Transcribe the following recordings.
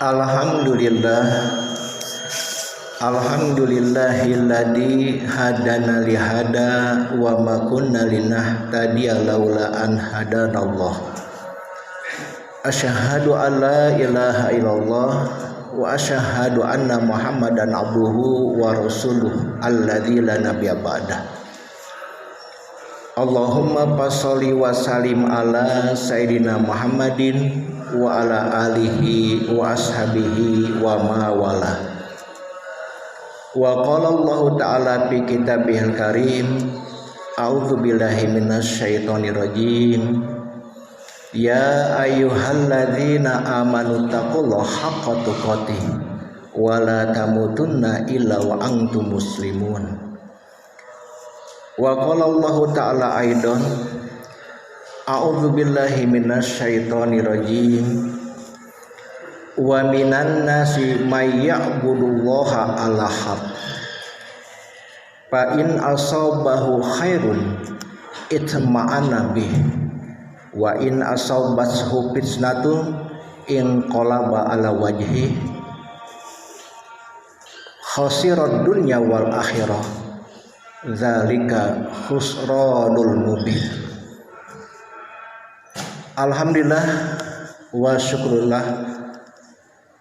Alhamdulillah, alhamdulillahilladzi hadana lihada wa ma kunna linahtadiya laula an hadanallah. Asyhadu an la ilaha illallah wa asyhadu anna Muhammadan abduhu wa rasuluh alladzi la nabiyya ba'dah. Allahumma fasholli wa sallim ala sayyidina Muhammadin wa ala alihi wa ashabihi wa ma wala. Wa qala Allah ta'ala fi kitabihil karim, a'udzu billahi minasy syaithanir rajim. Ya ayyuhalladzina amanu taqullaha haqqa tuqatih wa la tamutunna illa wa antum muslimun. Wa qala Allah ta'ala aidan, a'udzu billahi minasy syaithanir rajim. Wa minan nasi may ya'budullaha ala haq fa in asabahu khairun itma'anna bih wa in asabathu fitnatun in qalaba ala wajhi khasirad dunya wal akhirah zalika khusranul mubin. Alhamdulillah wa syukrullah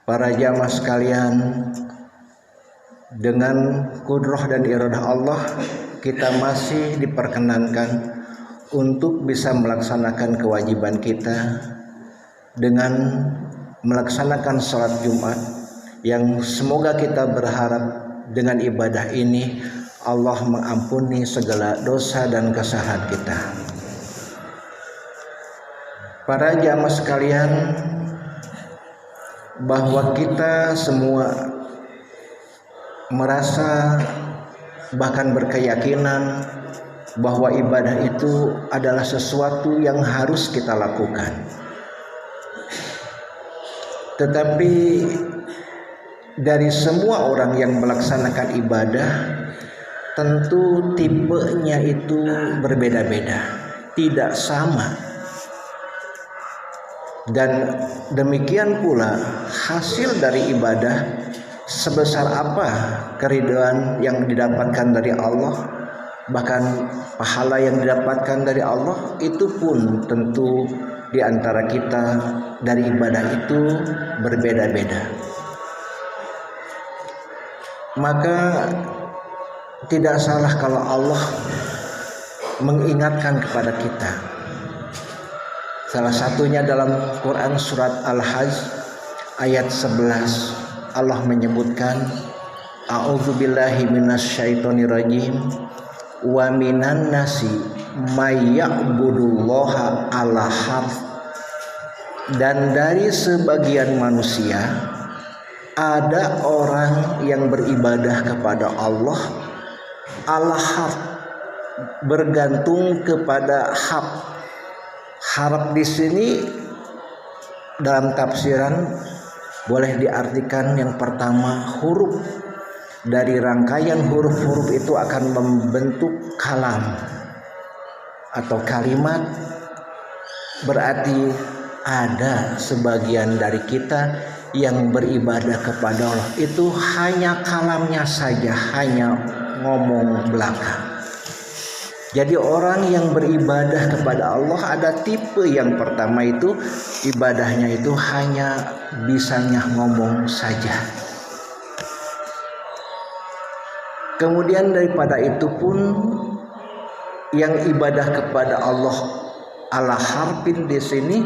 para jamaah sekalian, dengan kudrah dan iradah Allah kita masih diperkenankan untuk bisa melaksanakan kewajiban kita dengan melaksanakan sholat Jumat, yang semoga kita berharap dengan ibadah ini Allah mengampuni segala dosa dan kesalahan kita. Para jamaah sekalian, bahwa kita semua merasa bahkan berkeyakinan bahwa ibadah itu adalah sesuatu yang harus kita lakukan. Tetapi dari semua orang yang melaksanakan ibadah, tentu tipenya itu berbeda-beda, tidak sama. Dan demikian pula hasil dari ibadah, sebesar apa keridhaan yang didapatkan dari Allah, bahkan pahala yang didapatkan dari Allah, itu pun tentu di antara kita dari ibadah itu berbeda-beda. Maka tidak salah kalau Allah mengingatkan kepada kita. Salah satunya dalam Quran surat Al-Hajj ayat 11, Allah menyebutkan, a'udzu billahi minasy syaithanir rajim, wa minan nasi may ya'budullaha ala harf, dan dari sebagian manusia ada orang yang beribadah kepada Allah ala harf, bergantung kepada harf. Harf di sini dalam tafsiran boleh diartikan yang pertama huruf. Dari rangkaian huruf-huruf itu akan membentuk kalam atau kalimat. Berarti ada sebagian dari kita yang beribadah kepada Allah itu hanya kalamnya saja, hanya ngomong belaka. Jadi orang yang beribadah kepada Allah ada tipe yang pertama, itu ibadahnya itu hanya bisanya ngomong saja. Kemudian daripada itu pun yang ibadah kepada Allah ala harfin di sini,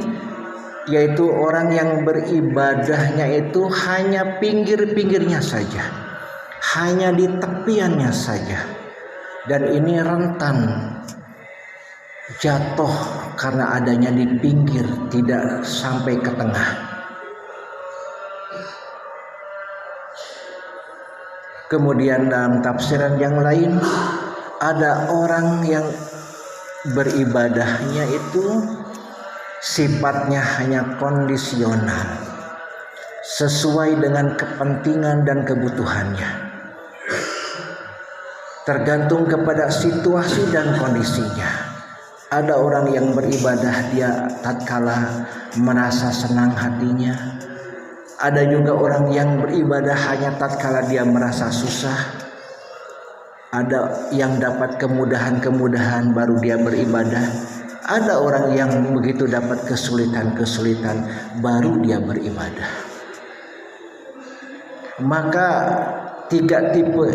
yaitu orang yang beribadahnya itu hanya pinggir-pinggirnya saja, hanya di tepiannya saja. Dan ini rentan jatuh karena adanya di pinggir, tidak sampai ke tengah. Kemudian dalam tafsiran yang lain, ada orang yang beribadahnya itu sifatnya hanya kondisional, sesuai dengan kepentingan dan kebutuhannya, tergantung kepada situasi dan kondisinya. Ada orang yang beribadah dia tatkala merasa senang hatinya, Ada juga orang yang beribadah hanya tatkala dia merasa susah. Ada yang dapat kemudahan-kemudahan baru dia beribadah. Ada orang yang begitu dapat kesulitan-kesulitan baru dia beribadah. Maka 3 tipe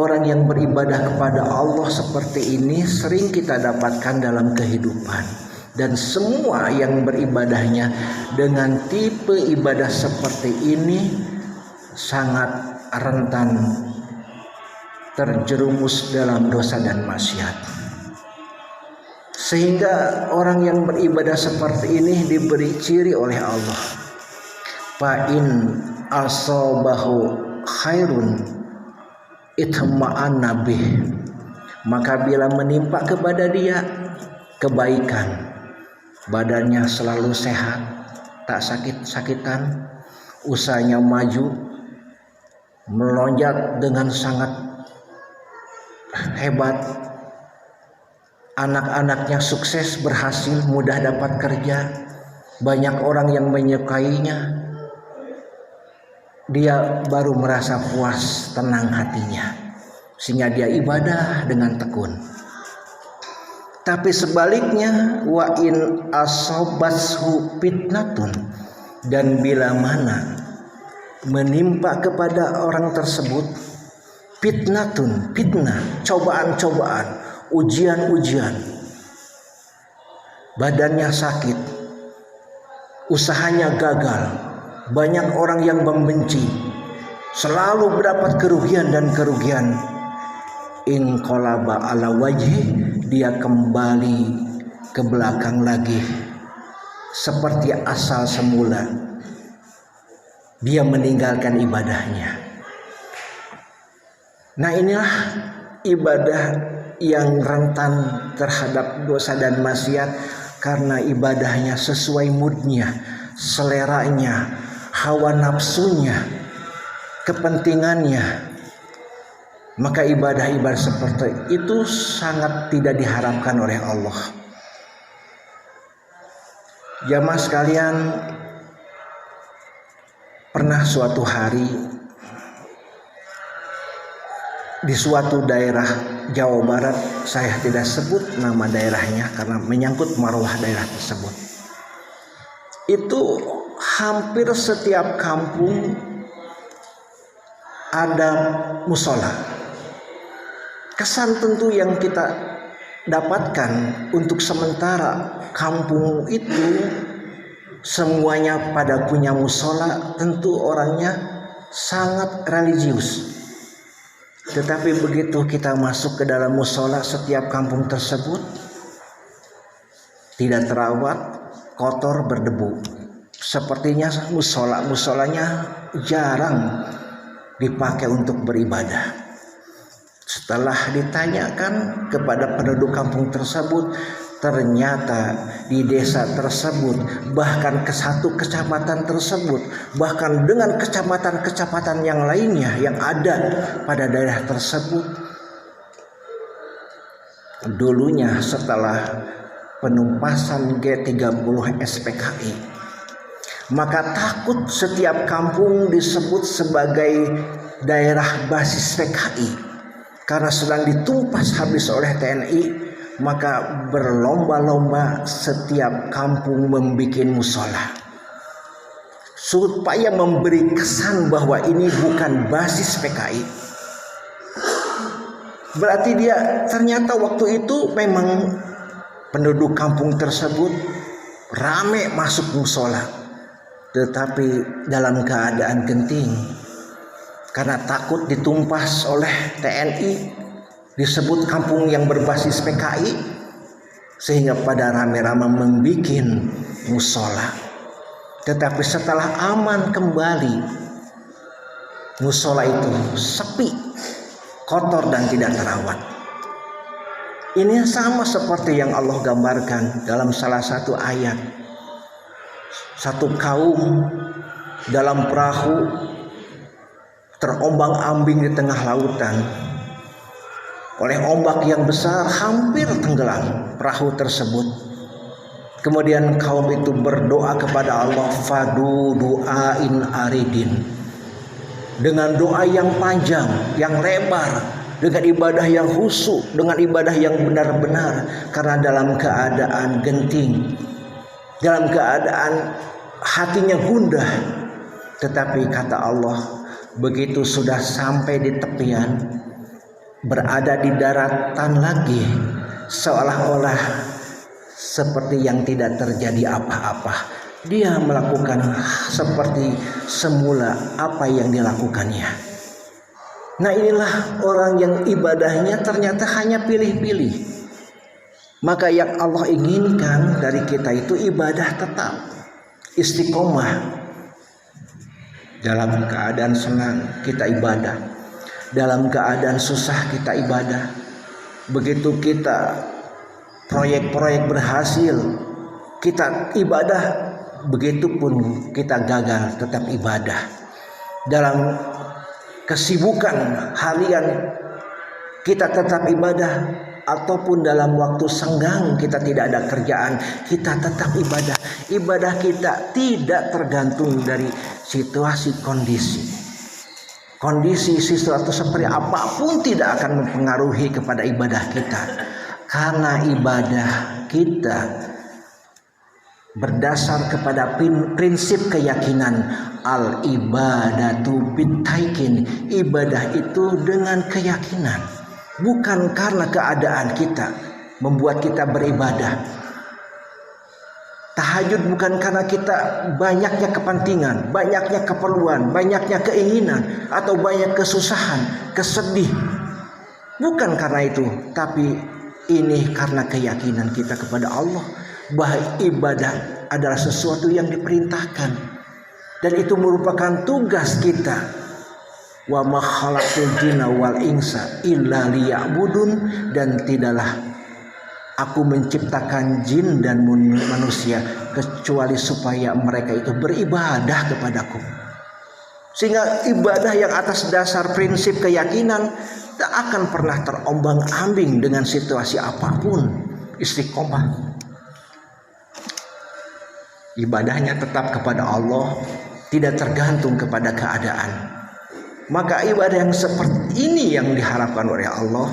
orang yang beribadah kepada Allah seperti ini sering kita dapatkan dalam kehidupan. Dan semua yang beribadahnya dengan tipe ibadah seperti ini sangat rentan terjerumus dalam dosa dan maksiat. Sehingga orang yang beribadah seperti ini diberi ciri oleh Allah. Fa'in asobahu khairun itma'anna bih. Maka bila menimpa kepada dia kebaikan, badannya selalu sehat, tak sakit-sakitan, usahanya maju, melonjak dengan sangat hebat, anak-anaknya sukses, berhasil, mudah dapat kerja, banyak orang yang menyukainya, dia baru merasa puas, tenang hatinya, sehingga dia ibadah dengan tekun. Tapi sebaliknya, wa in asobathu fitnatun, dan bila mana menimpa kepada orang tersebut fitnatun, fitnah, cobaan-cobaan, ujian-ujian, badannya sakit, usahanya gagal, banyak orang yang membenci, selalu mendapat kerugian dan kerugian, inqalaba ala wajhi, dia kembali ke belakang lagi seperti asal semula, dia meninggalkan ibadahnya. Nah, inilah ibadah yang rentan terhadap dosa dan maksiat karena ibadahnya sesuai moodnya, seleranya, hawa nafsunya, kepentingannya. Maka ibadah-ibadah seperti itu sangat tidak diharapkan oleh Allah. Jamaah sekalian, pernah suatu hari di suatu daerah Jawa Barat, saya tidak sebut nama daerahnya karena menyangkut marwah daerah tersebut. Itu hampir setiap kampung ada musola. Kesan tentu yang kita dapatkan untuk sementara kampung itu semuanya pada punya musola, tentu orangnya sangat religius. Tetapi begitu kita masuk ke dalam musola, setiap kampung tersebut tidak terawat, kotor, berdebu. Sepertinya musolanya jarang dipakai untuk beribadah. Setelah ditanyakan kepada penduduk kampung tersebut, ternyata di desa tersebut, bahkan ke satu kecamatan tersebut, bahkan dengan kecamatan-kecamatan yang lainnya yang ada pada daerah tersebut, dulunya setelah penumpasan G30 SPKI, maka takut setiap kampung disebut sebagai daerah basis PKI karena sedang ditumpas habis oleh TNI. Maka berlomba-lomba setiap kampung membuat musola supaya memberi kesan bahwa ini bukan basis PKI. Berarti dia ternyata waktu itu memang penduduk kampung tersebut rame masuk musola, tetapi dalam keadaan genting karena takut ditumpas oleh TNI, disebut kampung yang berbasis PKI, sehingga pada rame-rame membuat musola. Tetapi setelah aman kembali, musola itu sepi, kotor dan tidak terawat. Ini sama seperti yang Allah gambarkan dalam salah satu ayat. Satu kaum dalam perahu terombang-ambing di tengah lautan. Oleh ombak yang besar hampir tenggelam perahu tersebut. Kemudian kaum itu berdoa kepada Allah, fadu du'ain aridin, dengan doa yang panjang, yang lebar, dengan ibadah yang khusyuk, dengan ibadah yang benar-benar, karena dalam keadaan genting, dalam keadaan hatinya gundah. Tetapi kata Allah, begitu sudah sampai di tepian, berada di daratan lagi, seolah-olah seperti yang tidak terjadi apa-apa. Dia melakukan seperti semula apa yang dilakukannya. Nah, inilah orang yang ibadahnya ternyata hanya pilih-pilih. Maka yang Allah inginkan dari kita itu ibadah tetap, istiqomah. Dalam keadaan senang kita ibadah, dalam keadaan susah kita ibadah. Begitu kita proyek-proyek berhasil, kita ibadah. Begitupun kita gagal, tetap ibadah. Dalam kesibukan harian kita tetap ibadah, ataupun dalam waktu senggang kita tidak ada kerjaan, kita tetap ibadah. Ibadah kita tidak tergantung dari situasi kondisi. Kondisi sesuatu seperti apapun tidak akan mempengaruhi kepada ibadah kita. Karena ibadah kita berdasar kepada prinsip keyakinan al ibadatu bitaikin. Ibadah itu dengan keyakinan, bukan karena keadaan kita membuat kita beribadah. Tahajud bukan karena kita banyaknya kepentingan, banyaknya keperluan, banyaknya keinginan, atau banyak kesusahan, kesedih. Bukan karena itu, tapi ini karena keyakinan kita kepada Allah bahwa ibadah adalah sesuatu yang diperintahkan, dan itu merupakan tugas kita. Wa ma khalaqtul jinna wal insa illa liya'budun, dan tidaklah aku menciptakan jin dan manusia kecuali supaya mereka itu beribadah kepadaku. Sehingga ibadah yang atas dasar prinsip keyakinan tak akan pernah terombang-ambing dengan situasi apapun. Istiqomah, ibadahnya tetap kepada Allah, tidak tergantung kepada keadaan. Maka ibadah yang seperti ini yang diharapkan oleh Allah,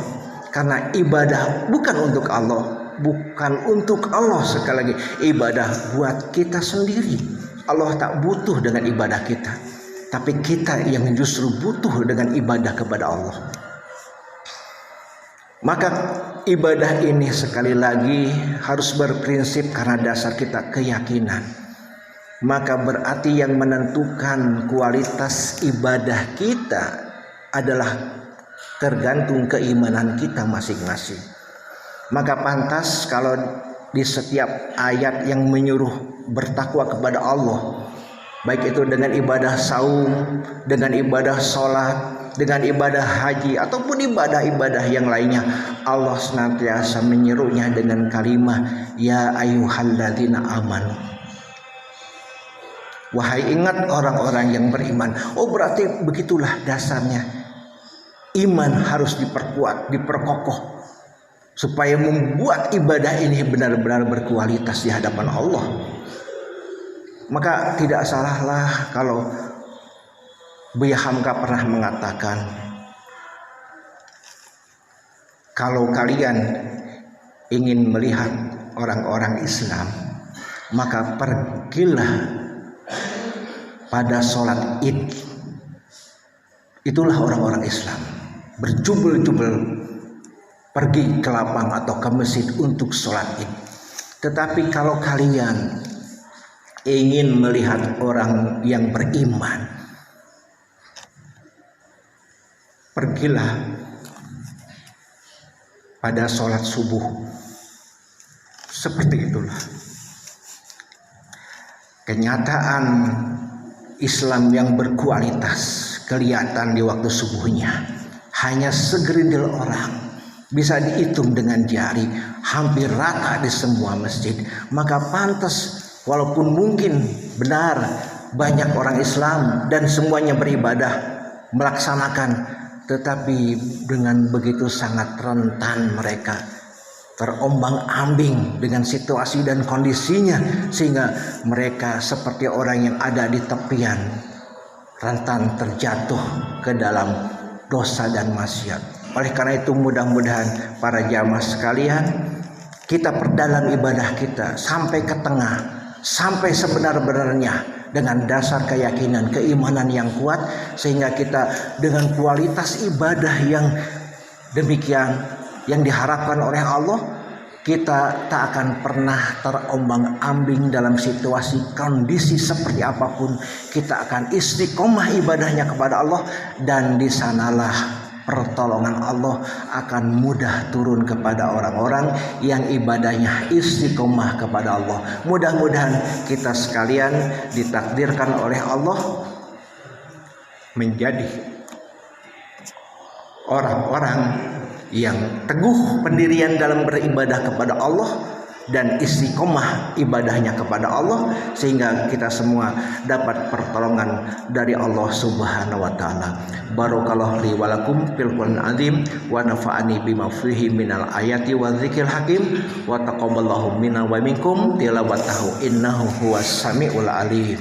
karena ibadah bukan untuk Allah, bukan untuk Allah. Sekali lagi, ibadah buat kita sendiri. Allah tak butuh dengan ibadah kita, tapi kita yang justru butuh dengan ibadah kepada Allah. Maka ibadah ini sekali lagi harus berprinsip karena dasar kita keyakinan. Maka berarti yang menentukan kualitas ibadah kita adalah tergantung keimanan kita masing-masing. Maka pantas kalau di setiap ayat yang menyuruh bertakwa kepada Allah, baik itu dengan ibadah saum, dengan ibadah sholat, dengan ibadah haji, ataupun ibadah-ibadah yang lainnya, Allah senantiasa menyerunya dengan kalimat ya ayyuhalladzina amanu. Wahai ingat orang-orang yang beriman. Oh, berarti begitulah dasarnya. Iman harus diperkuat, diperkokoh, supaya membuat ibadah ini benar-benar berkualitas di hadapan Allah. Maka tidak salahlah kalau Buya Hamka pernah mengatakan, kalau kalian ingin melihat orang-orang Islam, maka pergilah pada sholat Id. Itulah orang-orang Islam, berjubel-jubel pergi ke lapang atau ke masjid untuk sholat Id. Tetapi kalau kalian ingin melihat orang yang beriman, pergilah pada sholat subuh. Seperti itulah kenyataan Islam yang berkualitas kelihatan di waktu subuhnya. Hanya segerindil orang, bisa dihitung dengan jari, hampir rata di semua masjid. Maka pantas, walaupun mungkin benar banyak orang Islam dan semuanya beribadah, melaksanakan, tetapi dengan begitu sangat rentan mereka terombang-ambing dengan situasi dan kondisinya, sehingga mereka seperti orang yang ada di tepian, rentan terjatuh ke dalam dosa dan maksiat. Oleh karena itu mudah-mudahan para jamaah sekalian, kita perdalam ibadah kita sampai ke tengah, sampai sebenar-benarnya dengan dasar keyakinan, keimanan yang kuat, sehingga kita dengan kualitas ibadah yang demikian yang diharapkan oleh Allah, kita tak akan pernah terombang-ambing dalam situasi kondisi seperti apapun. Kita akan istiqomah ibadahnya kepada Allah, dan di sanalah pertolongan Allah akan mudah turun kepada orang-orang yang ibadahnya istiqomah kepada Allah. Mudah-mudahan kita sekalian ditakdirkan oleh Allah menjadi orang-orang yang teguh pendirian dalam beribadah kepada Allah dan istiqomah ibadahnya kepada Allah, sehingga kita semua dapat pertolongan dari Allah Subhanahu wa taala. Barakallahu li wa lakum fil Qur'anil azim wa nafa'ani bima fihi minal ayati wa dzikril hakim wa taqabbalallahu minna wa minkum tilawatahu innahu huwas samiul alim.